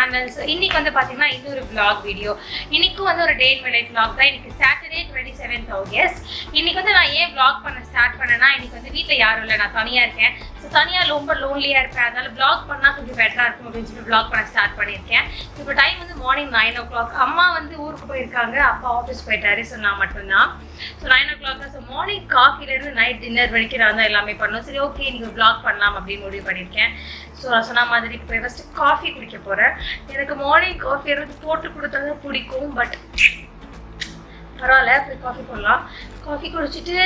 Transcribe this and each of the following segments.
Channel. So இன்னைக்கு வந்து பார்த்தீங்கன்னா இன்னொரு vlog வீடியோ. இன்னைக்கும் வந்து ஒரு டே இன் மை லைஃப் vlog தான். இன்னைக்கு சாட்டர்டே 27th ஆகஸ்ட். இன்னைக்கு வந்து நான் ஏன் vlog பண்ண ஸ்டார்ட் பண்ணேன்னா, இன்னைக்கு வந்து வீட்டில் யாரும் இல்லை, நான் தனியாக இருக்கேன். ஸோ தனியாக ரொம்ப லோன்லியாக இருப்பேன். அதனால vlog பண்ணால் கொஞ்சம் பெட்டராக இருக்கும் அப்படின்னு சொல்லிட்டு vlog பண்ண ஸ்டார்ட் பண்ணியிருக்கேன். இப்போ டைம் வந்து மார்னிங் 9 o'clock. அம்மா வந்து ஊருக்கு போயிருக்காங்க, அப்பா ஆஃபீஸ் போயிட்டாரு. ஸோ நான் மட்டும்தான். ஸோ 9 o'clock தான். ஸோ மார்னிங் காஃபிலேருந்து நைட் டின்னர் வரைக்கும் நான் தான் எல்லாமே பண்ணோம். சரி ஓகே இன்னைக்கு vlog பண்ணலாம் அப்படின்னு முடிவு பண்ணியிருக்கேன். ஸோ நான் சொன்ன மாதிரி இப்போ ஃபஸ்ட்டு காஃபி குடிக்க போகிறேன். எனக்கு மார்னிங் காஃபி வந்து போட்டு கொடுத்தா தான் பிடிக்கும். பட் பரவாயில்ல, போய் காஃபி போடலாம். காஃபி குடிச்சிட்டு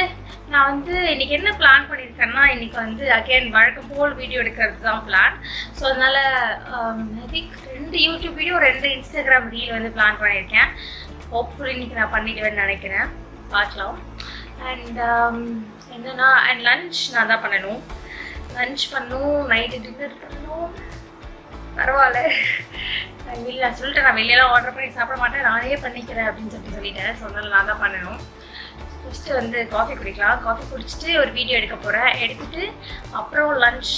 நான் வந்து இன்றைக்கி என்ன பிளான் பண்ணியிருக்கேன்னா, இன்றைக்கி வந்து அகெயின் வழக்கம் போல் வீடியோ எடுக்கிறது தான் பிளான். ஸோ அதனால் I think 2 YouTube video 2 Instagram reel வந்து பிளான் பண்ணியிருக்கேன். ஹோப்ஃபுல்லி இன்றைக்கி நான் பண்ணிடுவேன்னு நினைக்கிறேன், பார்க்கலாம். அண்ட் என்னென்னா லன்ச் நான் தான் பண்ணணும். லன்ச் பண்ணணும், நைட்டு டின்னர் பண்ணணும். பரவாயில்ல, நான் சொல்லிட்டேன் நான் வெளியெல்லாம் ஆர்டர் பண்ணி சாப்பிட மாட்டேன், நானே பண்ணிக்கிறேன் அப்படின்னு சொல்லிட்டேன். ஸோ அதனால் நான் தான் பண்ணணும். ஃபஸ்ட்டு வந்து காஃபி குடிக்கலாம். காஃபி குடிச்சிட்டு ஒரு வீடியோ எடுக்க போகிறேன். எடுத்துகிட்டு அப்புறம் லன்ச்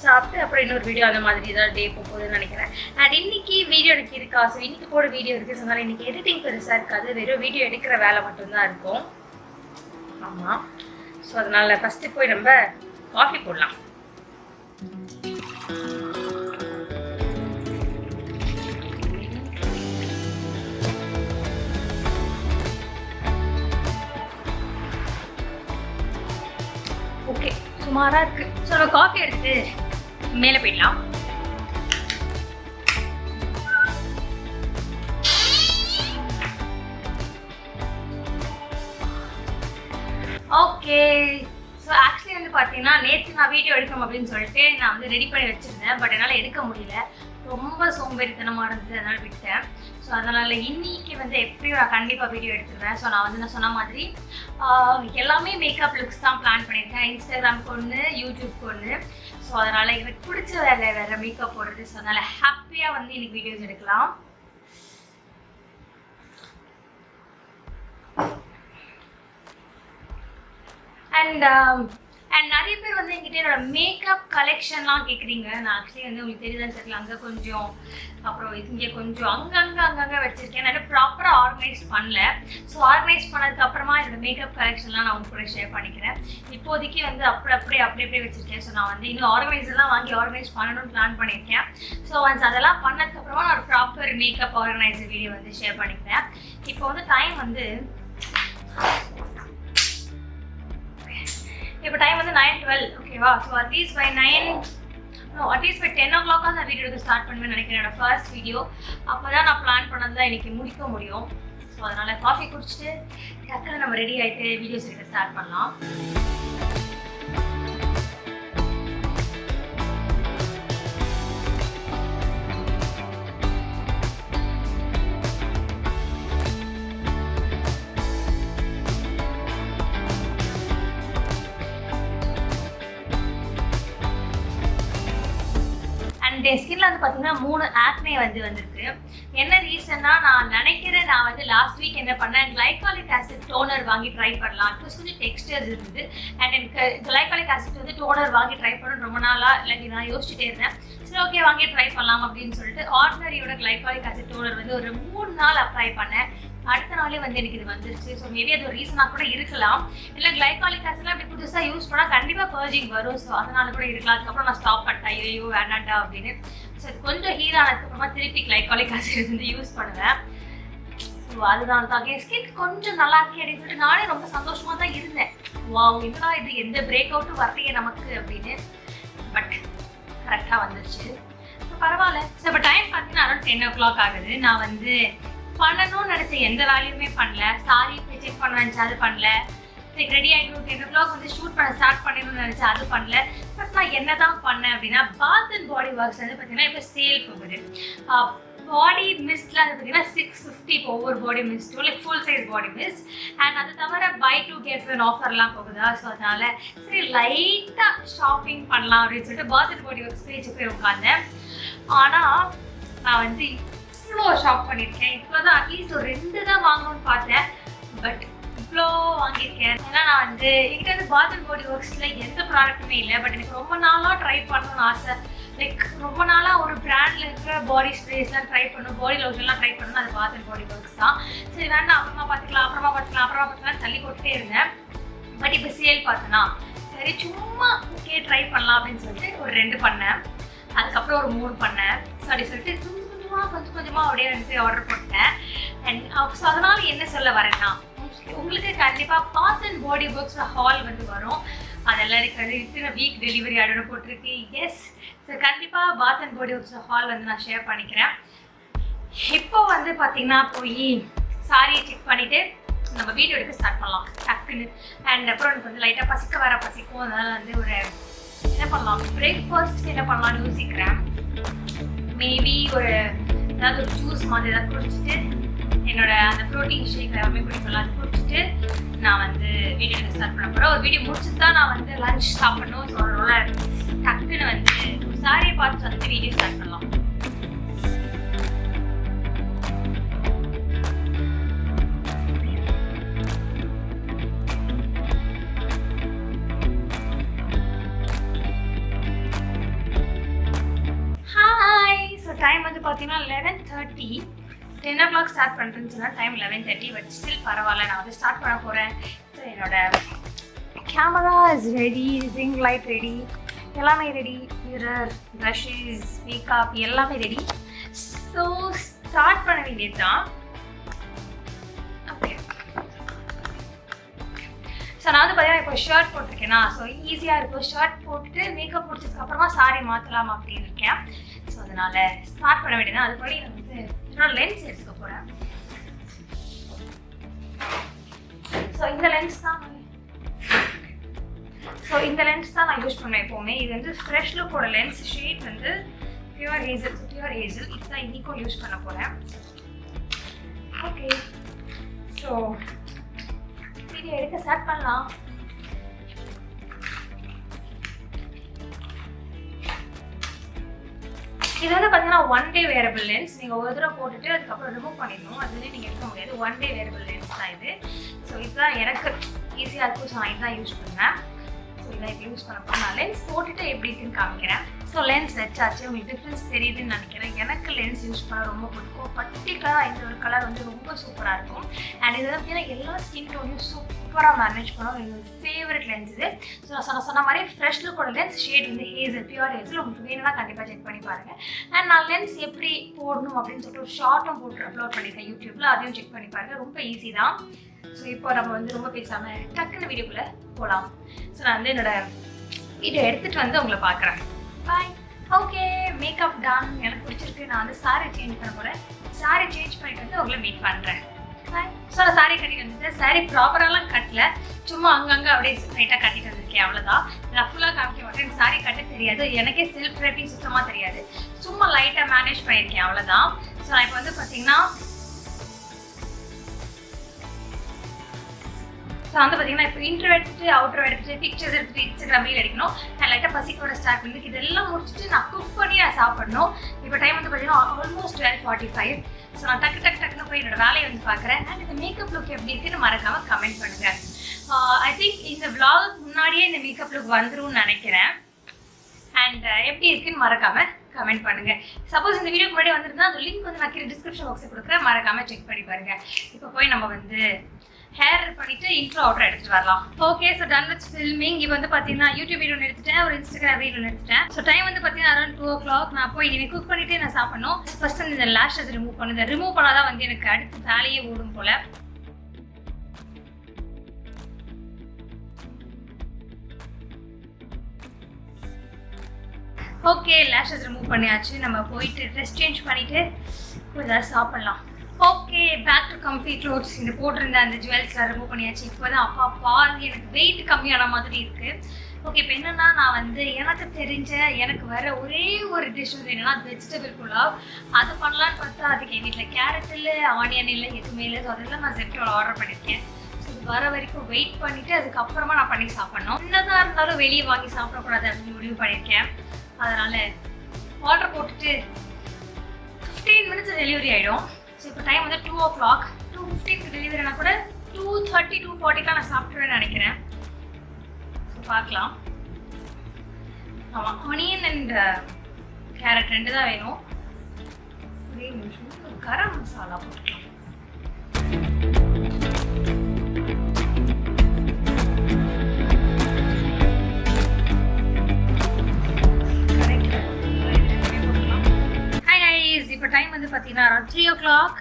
சாப்பிட்டு அப்புறம் இன்னொரு வீடியோ அந்த மாதிரி ஏதாவது டே போகுதுன்னு நினைக்கிறேன். அண்ட் இன்னைக்கு வீடியோ எனக்கு இருக்கா? ஸோ இன்னைக்கு போட வீடியோ இருக்குது. ஸோ அதனால் இன்றைக்கி எடிட்டிங் பெருசாக இருக்காது, வெறும் வீடியோ எடுக்கிற வேலை மட்டும்தான் இருக்கும். ஆமாம். ஸோ அதனால் ஃபஸ்ட்டு போய் நம்ம காஃபி போடலாம். ஓகே, சுமாராக இருக்குது. ஸோ நம்ம காஃபி எடுத்துட்டு மேலே போயிடலாம். ஓகே, ஸோ ஆக்சுவலி வந்து பார்த்தீங்கன்னா நேற்று நான் வீடியோ எடுக்கணும் அப்படின்னு சொல்லிட்டு நான் வந்து ரெடி பண்ணி வச்சுருந்தேன். பட் என்னால் எடுக்க முடியல, ரொம்ப சோம்பேறித்தனமாக இருந்தது, அதனால் விட்டேன். ஸோ அதனால் இன்னைக்கு வந்து எப்படியும் நான் கண்டிப்பாக வீடியோ எடுத்துருவேன். ஸோ நான் சொன்ன மாதிரி எல்லாமே மேக்கப் லுக்ஸ் தான் பிளான் பண்ணியிருக்கேன். இன்ஸ்டாகிராமுக்கு ஒன்று, யூடியூப்க்கு ஒன்று. ஸோ அதனால் எனக்கு பிடிச்ச வேறு மேக்கப் போடுறது. ஸோ அதனால் ஹாப்பியாக வந்து இன்னைக்கு வீடியோஸ் எடுக்கலாம். அண்ட் நிறைய பேர் வந்து என்கிட்ட என்னோட மேக்கப் கலெக்ஷன்லாம் கேட்குறீங்க. நான் ஆக்சுவலி வந்து உங்களுக்கு தெரியுதான்னு தெரியல, அங்கே கொஞ்சம் அப்புறம் இங்கே கொஞ்சம் அங்கங்கே வச்சுருக்கேன். நான் ப்ராப்பராக ஆர்கனைஸ் பண்ணல. ஸோ ஆர்கனைஸ் பண்ணதுக்கப்புறமா என்னோட மேக்கப் கலெக்ஷன்லாம் நான் உங்க கூட ஷேர் பண்ணிக்கிறேன். இப்போதைக்கு வந்து அப்படியே வச்சுருக்கேன். ஸோ நான் வந்து இன்னும் ஆர்கனைஸர்லாம் வாங்கி ஆர்கனைஸ் பண்ணணும்னு பிளான் பண்ணியிருக்கேன். ஸோ ஒன்ஸ் அதெல்லாம் பண்ணதுக்கப்புறமா நான் ஒரு ப்ராப்பர் மேக்கப் ஆர்கனைசர் வீடியோ வந்து ஷேர் பண்ணிக்கிறேன். இப்போ வந்து டைம் வந்து 9:12. ஓகேவா? ஸோ அட்லீஸ்ட் பை 10 o'clock நான் வீடியோ எடுக்க ஸ்டார்ட் பண்ணுவேன்னு நினைக்கிறேன். என்னோட ஃபர்ஸ்ட் வீடியோ அப்போ தான் நான் பிளான் பண்ணது தான் இன்றைக்கி முடிக்க முடியும். ஸோ அதனால் காஃபி குடிச்சிட்டு டக்குன்னு நம்ம ரெடி ஆகிட்டு வீடியோஸ் எடுக்க ஸ்டார்ட் பண்ணலாம். என் ஸ்கின்ல வந்து பார்த்தீங்கன்னா 3 ஆக்னே வந்திருக்கு. என்ன ரீசன்னா, நான் நினைக்கிறேன் நான் வந்து லாஸ்ட் வீக் என்ன பண்ணேன், கிளைகாலிக் ஆசிட் டோனர் வாங்கி ட்ரை பண்ணலாம். கொஞ்சம் டெக்ஸ்டர்ஸ் இருந்தது. அண்ட் எனக்கு கிளைகாலிக் ஆசிட் வந்து டோனர் வாங்கி ட்ரை பண்ணணும் ரொம்ப நாளாக இல்லை, நான் யோசிச்சுட்டே இருந்தேன். சரி ஓகே வாங்கி ட்ரை பண்ணலாம் அப்படின்னு சொல்லிட்டு ஆர்டினரியோட கிளைகாலிக் ஆசிட் டோனர் வந்து ஒரு 3 நாள் அப்ளை பண்ணேன். அடுத்த நாளே வந்து எனக்கு இது வந்துருச்சு. ஸோ மேபி அது ஒரு ரீசனாக கூட இருக்கலாம். இல்லை கிளைகாலிக் ஆசிட்லாம் அப்படி புதுசாக யூஸ் பண்ணால் கண்டிப்பாக பர்ஜிங் வரும். ஸோ அதனால கூட இருக்கலாம். அதுக்கப்புறம் நான் ஸ்டாப் பண்ணிட்டேன், ஐயோ வேண்டாண்டா அப்படின்னு. ஸோ இது கொஞ்சம் ஹீட் ஆனதுக்கப்புறமா திருப்பி கிளைகாலிக் ஆசிட் வந்து யூஸ் பண்ணுவேன். ஸோ அதனால தான் என் ஸ்கின் கொஞ்சம் நல்லா இருக்கே அப்படின்னு சொல்லிட்டு நானே ரொம்ப சந்தோஷமாக தான் இருந்தேன். வாவ், என்னடா இது எந்த பிரேக் அவுட்டும் வரலையே நமக்கு அப்படின்னு. பட் கரெக்டாக வந்துருச்சு. ஸோ பரவாயில்ல. ஸோ இப்போ டைம் பார்த்தீங்கன்னா அரௌண்ட் 10 o'clock ஆகுது. நான் வந்து பண்ணணும்னு நினச்ச எந்த வேலையுமே பண்ணல. சாரி போய் செக் பண்ண நினச்சா அது பண்ணல. ரெடி ஆகிடும் 10 o'clock வந்து ஷூட் பண்ண ஸ்டார்ட் பண்ணணும்னு நினச்சா அது பண்ணல. பட் நான் என்ன தான் பண்ணேன் அப்படின்னா, பாத் அண்ட் பாடி ஒர்க்ஸ் வந்து பார்த்தீங்கன்னா இப்போ சேல் போகுது. பாடி மிஸ்ட்ல அது பார்த்தீங்கன்னா 650 இப்போ ஒவ்வொரு பாடி மிஸ்ட்டும், like full size body mist. And அது தவிர பை 2 get 1 ஆஃபர்லாம் போகுதா. ஸோ அதனால சரி லைட்டாக ஷாப்பிங் பண்ணலாம் அப்படின்னு சொல்லிட்டு பாத் அண்ட் பாடி ஒர்க்ஸ் பேஜ் போய் உட்காந்தேன். ஆனால் நான் வந்து இவ்வளோ ஷாப் பண்ணியிருக்கேன். இப்போ தான் அட்லீஸ்ட் ஒரு 2 தான் வாங்கணும்னு பார்த்தேன். பட் இவ்வளோ வாங்கியிருக்கேன். ஏன்னா நான் வந்து என்கிட்ட வந்து பாத் அண்ட் பாடி ஒர்க்ஸில் எந்த ப்ராடக்ட்டுமே இல்லை. பட் எனக்கு ரொம்ப நாளாக ட்ரை பண்ணணும்னு ஆசை. லைக் ரொம்ப நாளாக ஒரு பிராண்டில் இருக்கிற பாடி ஸ்ப்ரேஸ்லாம் ட்ரை பண்ணணும், பாடி லோஷன்லாம் ட்ரை பண்ணணும். அது பாத் அண்ட் பாடி ஒர்க்ஸ் தான். சரி வேண்டாம், அப்புறமா பார்த்துக்கலாம் தள்ளி போட்டுட்டே இருந்தேன். பட் இப்போ சேல் பார்த்தேன்னா சரி சும்மா ஓகே ட்ரை பண்ணலாம் அப்படின்னு சொல்லிட்டு ஒரு 2 பண்ணேன். அதுக்கப்புறம் ஒரு 3 பண்ணேன். ஸோ அப்படி சொல்லிட்டு கொஞ்சம் கொஞ்சமாக அப்படியே வந்து ஆர்டர் போட்டேன். அண்ட் ஸோ அதனால் என்ன சொல்ல வரேன்னா, உங்களுக்கு கண்டிப்பாக பாத் அண்ட் பாடி ஒர்க்ஸ் ஹால் வந்து வரும். அதெல்லாம் இருக்கிறது இத்தனை வீக் டெலிவரி ஆர்டர் போட்டிருக்கு. எஸ், ஸோ கண்டிப்பாக பாத் அண்ட் பாடி ஒர்க்ஸ் ஹால் வந்து நான் ஷேர் பண்ணிக்கிறேன். இப்போ வந்து பார்த்தீங்கன்னா போய் சாரியை செக் பண்ணிவிட்டு நம்ம வீடியோ எடுக்க ஸ்டார்ட் பண்ணலாம் டக்குன்னு. அண்ட் அப்புறம் எனக்கு வந்து லைட்டாக பசிக்கும். அதனால் வந்து ஒரு என்ன பண்ணலாம், பிரேக்ஃபாஸ்ட் என்ன பண்ணலாம்னு யோசிக்கிறேன். மேபி ஒரு ஏதாவது ஒரு ஜூஸ் மாதிரி ஏதாவது குடிச்சிட்டு என்னோட அந்த ப்ரோட்டீன் ஷேக் எல்லாமே குடிக்கலாம். அது குடிச்சிட்டு நான் வந்து வீடியோ ஸ்டார்ட் பண்ண போகிறேன். ஒரு வீடியோ முடிச்சுட்டு தான் நான் வந்து லஞ்ச் சாப்பிடணும். ஸோ அதனால டக்குன்னு வந்து ஒரு சாரியை பார்த்து வந்து வீடியோ ஸ்டார்ட் பண்ணலாம். டைம் வந்து பார்த்தீங்கன்னா 11:30. 10 o'clock ஸ்டார்ட் பண்ணுறேன்னு சொன்னால் டைம் 11:30. பட் ஸ்டில் பரவாயில்ல, நான் வந்து ஸ்டார்ட் பண்ண போகிறேன். ஸோ என்னோட camera is ready, ring light ready, எல்லாமே ரெடி, மிரர், ப்ரஷஸ், மேக்கப் எல்லாமே ரெடி. ஸோ ஸ்டார்ட் பண்ண வேண்டியது தான். ஓகே, ஸோ நான் வந்து பார்த்தீங்கன்னா இப்போ ஷர்ட் போட்டிருக்கேன்னா ஸோ ஈஸியாக இருக்கும். ஷர்ட் போட்டுட்டு மேக்கப் முடிச்சதுக்கப்புறமா சாரி மாற்றலாம் அப்படின்னு இருக்கேன். ஸோ அதனால் ஸ்டார்ட் பண்ண வேண்டியது. அது கூட நான் வந்து என்னோட லென்ஸ் எடுத்துக்க போகிறேன். ஸோ இந்த லென்ஸ் தான் நான் யூஸ் பண்ணுவேன் எப்போவுமே. இது வந்து ஃப்ரெஷ் லுக்கோட லென்ஸ். ஷேட் வந்து பியூர் ஹேசல். இதுதான் இன்றைக்கும் யூஸ் பண்ண போகிறேன். ஓகே, ஸோ வீடியோ எடுக்க ஸ்டார்ட் பண்ணலாம். இது வந்து பார்த்தீங்கன்னா 1 day wearable lens. நீங்கள் ஒரு தடவை போட்டுட்டு அதுக்கப்புறம் ரிமூவ் பண்ணிடணும். அதுலேயே நீங்கள் எடுக்க முடியாது. 1 day wearable lens தான் இது. ஸோ இதுதான் எனக்கு ஈஸியாக இருக்கும். ஸோ நான் இதுதான் யூஸ் பண்ணுவேன். ஸோ இதான் இப்போ யூஸ் பண்ண போகிறேன். நான் லென்ஸ் போட்டுட்டு எப்படி இருக்குன்னு காமிக்கிறேன். ஸோ லென்ஸ் வச்சாச்சு. உங்களுக்கு டிஃப்ரென்ஸ் தெரியுதுன்னு நினைக்கிறேன். எனக்கு லென்ஸ் யூஸ் பண்ண ரொம்ப பிடிக்கும். பர்டிகுலராக இந்த ஒரு கலர் வந்து ரொம்ப சூப்பராக இருக்கும். அண்ட் இது வந்து பார்த்தீங்கன்னா எல்லா ஸ்கின் டோனையும் சூப்பராக மேனேஜ் பண்ணும். என்னோட ஃபேவரட் லென்ஸ் இது. ஸோ நான் சொன்ன மாதிரி ஃப்ரெஷ் லுக்கோட லென்ஸ். ஷேட் வந்து ஹேசல், பியூர் ஹேசல். உங்களுக்கு வேணும்னா கண்டிப்பாக செக் பண்ணி பாருங்கள். அண்ட் நான் லென்ஸ் எப்படி போடணும் அப்படின்னு சொல்லிட்டு ஒரு ஷார்ட்டும் போட்டு அப்லோட் பண்ணியிருக்கேன் யூடியூப்பில். அதையும் செக் பண்ணி பாருங்கள். ரொம்ப ஈஸி தான். ஸோ இப்போ நம்ம வந்து ரொம்ப பேசாமல் டக்குன்னு வீடியோக்குள்ளே போகலாம். ஸோ நான் வந்து என்னோட வீடியோ எடுத்துகிட்டு வந்து உங்களை பார்க்குறேன். பாய். Okay, makeup done. எனக்கு பிடிச்சிருக்கு. நான் வந்து சாரி சேஞ்ச் பண்ண போகிறேன். சாரி சேஞ்ச் பண்ணிட்டு வந்து உங்களை மீட் பண்ணுறேன். பாய். ஸோ நான் சாரி கட்டிட்டு வந்துட்டேன். சாரி ப்ராப்பராலாம் கட்டல, சும்மா அங்கங்கே அப்படியே லைட்டாக கட்டிட்டு வந்திருக்கேன், அவ்வளோதான். நான் ஃபுல்லாக காமிக்க மாட்டேன். எனக்கு சாரி கட்ட தெரியாது. எனக்கே செல்ஃப் ட்ரெப்பிங் சுத்தமாக தெரியாது. சும்மா லைட்டாக மேனேஜ் பண்ணியிருக்கேன், அவ்வளோதான். ஸோ நான் இப்போ வந்து பார்த்தீங்கன்னா இப்போ இன்ட்ரோ எடுத்துட்டு அவுட்ரோ எடுத்துட்டு பிக்சர்ஸ் எடுத்துட்டு இன்ஸ்டாகிராம் ரீல் எடுக்கணும். நான் லைட்டாக பசிக்கோட ஸ்டார்ட் பண்ணி இதெல்லாம் முடிச்சுட்டு நான் குக் பண்ணி நான் சாப்பிடணும். இப்போ டைம் வந்து பார்த்தீங்கன்னா ஆல்மோஸ்ட் 12:45. ஸோ நான் டக்குன்னு போய் என்னோட வேலையை வந்து பார்க்குறேன். அண்ட் இந்த மேக்கப் லுக் எப்படி இருக்குன்னு மறக்காமல் கமெண்ட் பண்ணுங்கள். ஐ திங்க் இந்த விளாகுக்கு முன்னாடியே இந்த மேக்கப் லுக் வந்துரும்னு நினைக்கிறேன். அண்ட் எப்படி இருக்குன்னு மறக்காமல் கமெண்ட் பண்ணுங்கள். சப்போஸ் இந்த வீடியோக்கு முன்னாடி வந்திருந்தா அந்த லிங்க் வந்து நான் கீழே டிஸ்கிரிப்ஷன் பாக்ஸில் கொடுக்குறேன். மறக்காமல் செக் பண்ணி பாருங்கள். இப்போ போய் நம்ம வந்து ஹேர் பண்ணிட்டு இன்ட்ரோ அவுட்ரோ எடுத்துட்டு வரலாம். Okay, so done with filming. இப்போ வந்து பார்த்தீங்கன்னா யூடியூப் வீடியோ எடுத்துட்டேன், ஒரு இன்ஸ்டாகிராம் வீடியோ எடுத்துட்டேன். ஸோ டைம் வந்து பார்த்தீங்கன்னா அரௌண்ட் 2 o'clock. நான் போய் இனி குக் பண்ணிட்டு நான் சாப்பிடணும். ஃபர்ஸ்ட் வந்து இந்த லேஷஸ் ரிமூவ் பண்ணுது. ரிமூவ் பண்ணாதான் வந்து எனக்கு அடுத்து வேலையே ஓடும் போல. ஓகே, லேஷஸ் ரிமூவ் பண்ணியாச்சு. நம்ம போயிட்டு ட்ரெஸ் சேஞ்ச் பண்ணிட்டு ஏதாவது சாப்பிடலாம். Okay, back to comfy clothes. இந்த போட்டிருந்த அந்த ஜுவல்ஸ்லாம் ரிமூவ் பண்ணியாச்சு. இப்போ தான் பாதி எனக்கு வெயிட் கம்மியான மாதிரி இருக்குது. ஓகே, இப்போ என்னென்னா நான் வந்து எனக்கு தெரிஞ்ச எனக்கு வர ஒரே ஒரு டிஷ் வந்து என்னென்னா வெஜிடபிள் புலாவ். அது பண்ணலான்னு பார்த்தா அதுக்கு என் வீட்டில் கேரட் இல்லை, ஆனியன் இல்லை, எதுவுமே இல்லை. ஸோ அதெல்லாம் நான் செப்டோவில் ஆர்டர் பண்ணியிருக்கேன். ஸோ இது வர வரைக்கும் வெயிட் பண்ணிவிட்டு அதுக்கப்புறமா நான் பண்ணி சாப்பிட்ணும். என்னதான் இருந்தாலும் வெளியே வாங்கி சாப்பிடக்கூடாது அப்படின்னு முடிவு பண்ணியிருக்கேன். அதனால் ஆர்டர் போட்டுட்டு 15 minutes டெலிவரி ஆகிடும். ஸோ இப்போ டைம் வந்து 2 o'clock. 2:15 டெலிவரினா கூட 2:30 2:40 நான் சாப்பிட்டுருவேன்னு நினைக்கிறேன். ஸோ பார்க்கலாம். ஆமாம், ஆனியன் அண்ட் கேரட் 2 தான் வேணும். ஒரே நிமிஷம் கரம் மசாலா போட்டுக்கலாம். இப்போ டைம் வந்து பார்த்தீங்கன்னா அரௌண்ட் 3 o'clock.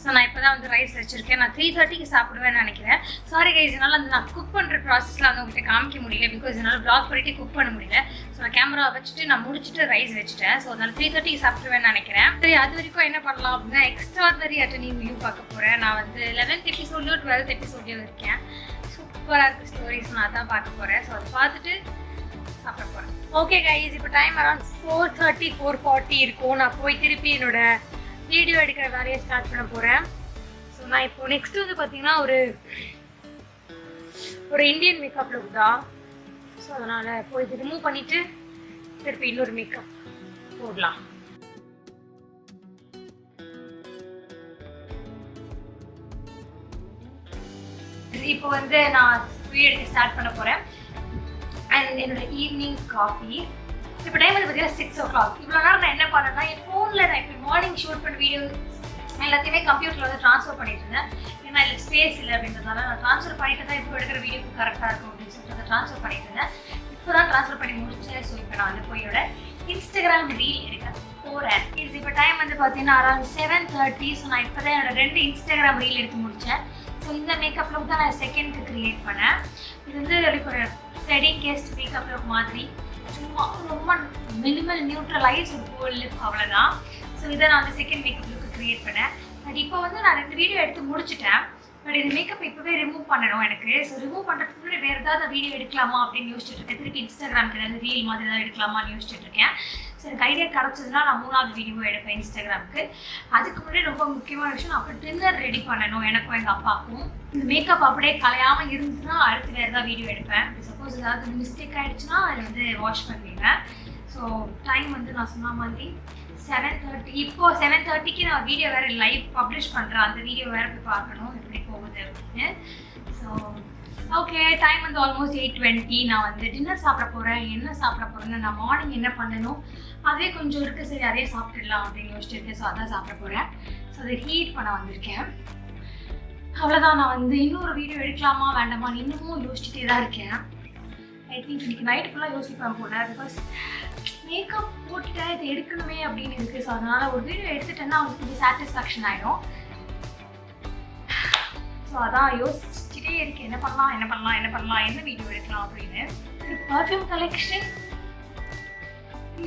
ஸோ நான் இப்போ தான் வந்து ரைஸ் வச்சுருக்கேன். நான் 3:30க்கு சாப்பிடுவேன்னு நினைக்கிறேன். சாரி கைஸ், என்னால் வந்து நான் குக் பண்ணுற ப்ராசஸில் வந்து உங்கள்கிட்ட காமிக்க முடியல. பிகாஸ் என்னால் ப்ளாக் பண்ணிட்டு குக் பண்ண முடியல. ஸோ நான் கேமரா வச்சுட்டு நான் முடிச்சுட்டு ரைஸ் வச்சுட்டேன். ஸோ அதனால் 3:30க்கு சாப்பிடுவேன்னு நினைக்கிறேன். சரி, அது வரைக்கும் என்ன பண்ணலாம் அப்படின்னா எக்ஸ்ட்ராடனரி அட்டர்னிங் வியூ பார்க்க போகிறேன். நான் வந்து 11th எபிசோட்லையோ 12th எபிசோட்லையோ இருக்கேன். சூப்பராக இருக்குது ஸ்டோரிஸ். நான் அதான் பார்க்க போகிறேன். ஸோ அதை பார்த்துட்டு சாப்பிட போகிறேன். ஓகே கைஸ், இப்போ டைம் அரௌண்ட் 4:30 4:40 இருக்கும். நான் போய் திருப்பி என்னோட வீடியோ எடுக்கிற வேலையை ஸ்டார்ட் பண்ண போகிறேன். ஸோ நான் இப்போ நெக்ஸ்ட் வந்து பார்த்தீங்கன்னா ஒரு இந்தியன் மேக்கப் லுக் தான். ஸோ அதனால் போய் இது ரிமூவ் பண்ணிவிட்டு திருப்பி இன்னொரு மேக்கப் போடலாம். இப்போ வந்து நான் வீடியோ எடுக்க ஸ்டார்ட் பண்ண போகிறேன். அண்ட் என்னோட ஈவினிங் காஃபி. இப்போ டைம் வந்து பார்த்தீங்கன்னா 6 o'clock. இவ்வளோ நேரம் நான் என்ன பண்ணேன்னா என் ஃபோனில் நான் இப்போ மார்னிங் ஷூட் பண்ண வீடியோ எல்லாத்தையுமே கம்ப்யூட்டரில் வந்து ட்ரான்ஸ்ஃபர் பண்ணிட்டு இருந்தேன். ஏன்னா இல்லை ஸ்பேஸ் இல்லை அப்படின்றதால நான் ட்ரான்ஸ்ஃபர் பண்ணிட்டு தான் இப்போ எடுக்கிற வீடியோக்கு கரெக்டாக இருக்கும் அப்படின்னு சொல்லிட்டு அதை ட்ரான்ஸ்ஃபர் பண்ணிட்டு இருந்தேன். இப்போ தான் ட்ரான்ஸ்ஃபர் பண்ணி முடிச்சேன். ஸோ இப்போ நான் வந்து போய் என்னோட இன்ஸ்டாகிராம் ரீல் எடுக்க போகிறேன். இப்போ டைம் வந்து பார்த்தீங்கன்னா அரௌண்ட் 7:30. ஸோ நான் இப்போ தான் என்னோட 2 இன்ஸ்டாகிராம் ரீல் எடுத்து முடித்தேன். ஸோ இந்த மேக்கப் லுக் தான் நான் செகண்ட்க்கு க்ரியேட் பண்ணேன். இது வந்து ஒரு த்ரெடிங் கேஸ்ட் மேக்கப் லுக் மாதிரி, சும்மா ரொம்ப மினிமல் நியூட்ரலைஸ் ஒரு கோல்ட் லிப், அவ்வளோதான். ஸோ இதை நான் வந்து செகண்ட் மேக்கப் லுக்கு க்ரியேட் பண்ணேன். பட் இப்போ வந்து நான் 2 வீடியோ எடுத்து முடிச்சுட்டேன். பட் இது மேக்கப் இப்போவே ரிமூவ் பண்ணணும் எனக்கு. ஸோ ரிமூவ் பண்ணுறதுக்கு முன்னாடி வேறு ஏதாவது வீடியோ எடுக்கலாமா அப்படின்னு யோசிச்சுட்டு இருக்கேன். திருப்பி இன்ஸ்டாகிராமுக்கு ஏதாவது ரீல் மாதிரி ஏதாவது எடுக்கலாமான்னு யோசிச்சுட்டு இருக்கேன். ஸோ எனக்கு ஐடியா கிடச்சதுன்னா நான் 3வது வீடியோ எடுப்பேன் இன்ஸ்டாகிராமுக்கு. அதுக்கு முன்னாடி ரொம்ப முக்கியமான விஷயம், அப்புறம் டின்னர் ரெடி பண்ணணும் எனக்கும் எங்கள் அப்பாவுக்கும். இந்த மேக்கப் அப்படியே கலையாமல் இருந்துச்சுன்னா அடுத்து வேறு ஏதாவது வீடியோ எடுப்பேன். சப்போஸ் ஏதாவது மிஸ்டேக் ஆகிடுச்சுன்னா அதை வந்து வாஷ் பண்ணிடுவேன். ஸோ டைம் வந்து நான் சொன்ன மாதிரி 7:30. இப்போ 7:30க்கு நான் வீடியோ வேறு லைவ் பப்ளிஷ் பண்ணுறேன். அந்த வீடியோ வேறு போய் பார்க்கணும் எப்படி போகுது அப்படின்னு. ஸோ ஓகே, டைம் வந்து ஆல்மோஸ்ட் 8:20. நான் வந்து டின்னர் சாப்பிட போகிறேன். என்ன சாப்பிட போகிறேன்னு நான் மார்னிங் என்ன பண்ணணும் அதே கொஞ்சம் இருக்குது. சரி, அதே சாப்பிட்டுடலாம் அப்படின்னு யோசிச்சுட்டு இருக்கேன். ஸோ அதான் சாப்பிட போகிறேன். ஸோ அதை ஹீட் பண்ண வந்திருக்கேன். அவ்வளோதான். நான் வந்து இன்னொரு வீடியோ எடுக்கலாமா வேண்டாமான்னு இன்னமும் யோசிச்சுட்டே தான் இருக்கேன். ஐ திங்க் இன்னைக்கு நைட் ஃபுல்லாக யோசிப்பேன் போல. பிகாஸ் மேக்கப் போட்டுட்டேன், இதை எடுக்கணுமே அப்படின்னு இருக்குது. ஸோ அதனால் ஒரு வீடியோ எடுத்துட்டேன்னா அவங்களுக்கு கொஞ்சம் சாட்டிஸ்ஃபேக்ஷன் ஆகிடும். ஸோ அதான் யோசிச்சுட்டே இருக்கேன், என்ன பண்ணலாம் என்ன வீடியோ எடுக்கலாம் அப்படின்னு. ஒரு perfume collection,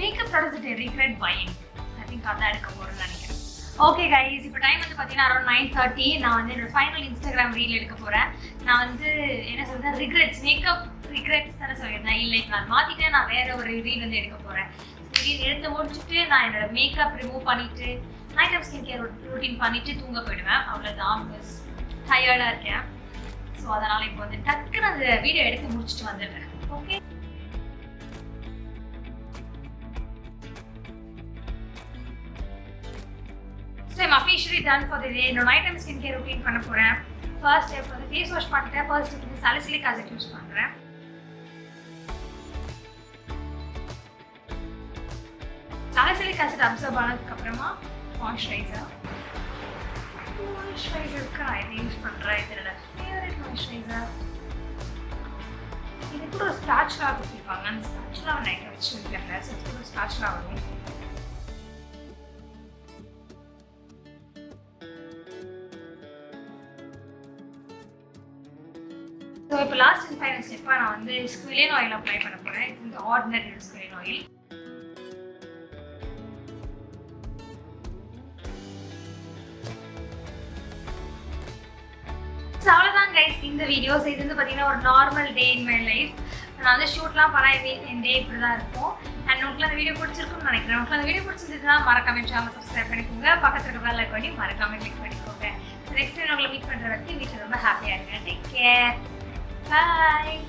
makeup product regret buying, I think அதான் எடுக்க போகிறேன்னு நினைக்கிறேன். ஓகே கைஸ், இப்போ டைம் வந்து பார்த்தீங்கன்னா அரௌண்ட் 9:30. நான் வந்து என்னோட ஃபைனல் இன்ஸ்டாகிராம் ரீல் எடுக்க போகிறேன். நான் வந்து என்ன சொல்கிறேன், ரிக்ரெட்ஸ், மேக்கப் ரிக்ரெட்ஸ் தானே சொல்லியிருந்தேன். இல்லை, நான் மாற்றிட்டேன். நான் வேறு ஒரு ரீல் வந்து எடுக்க போகிறேன். ரீல் எடுத்து முடிச்சுட்டு நான் என்னோட மேக்கப் ரிமூவ் பண்ணிவிட்டு night time skin care routine பண்ணிவிட்டு தூங்க போயிடுவேன். அவ்வளோதான். பிகாஸ் டயர்டாக இருக்கேன். ஸோ அதனால் இப்போ வந்து டக்குன்னு அந்த வீடியோ எடுத்து முடிச்சுட்டு வந்துடுறேன். Okay, so I'm officially done for the day. என்னோட night time skin care routine பண்ண போகிறேன். ஃபர்ஸ்ட் ஸ்டெப் வந்து ஃபேஸ் வாஷ் பண்ணிட்டேன். ஃபர்ஸ்ட் ஸ்டெப் வந்து சாலிசிலிக் ஆசிட் யூஸ் பண்ணுறேன். சாலிசிலிக் ஆசிட் அப்சர்வ் ஆனதுக்கப்புறமா மாய்ஸ்சரைசருக்கு நான் இதை யூஸ் பண்ணுறேன். இது என்னோட ஃபேவரட் மாய்ஸ்சரைசர். இது கூட ஒரு ஸ்பாட்சுலா கொடுத்துருப்பாங்க. அந்த ஸ்பாட்சுலா நைட்டை வச்சு வைக்கிறேன். ஸோ இது ஒரு ஸ்பாட்சுலா வரும். ஸோ இப்போ லாஸ்ட் அண்ட் ஃபைனல் ஸ்டெப்பாக நான் வந்து ஸ்குலின் ஆயில் அப்ளை பண்ண போகிறேன். இது இந்த ஆர்டினரி ஸ்குலின் ஆயில். ஸோ அவ்வளோதான் கைஸ் இந்த வீடியோஸ். இது வந்து பார்த்தீங்கன்னா ஒரு normal day in my life. நான் வந்து ஷூட்லாம் பண்ண என் டே இப்படி தான் இருக்கும். அண்ட் உங்களுக்கு அந்த வீடியோ பிடிச்சிருக்குன்னு நினைக்கிறேன். உங்களுக்கு அந்த வீடியோ பிடிச்சிருந்துச்சுன்னா மறக்காம சேனல் சப்ஸ்கிரைப் பண்ணிக்கோங்க. பக்கத்தில் இருக்க பெல் ஐகானை மறக்காம கிளிக் பண்ணிக்கோங்க. ஸோ நெக்ஸ்ட் டைம் உங்களை மீட் பண்ணுற வரைக்கும் வீட்டில் ரொம்ப ஹாப்பியாக இருங்க. Take care. Bye.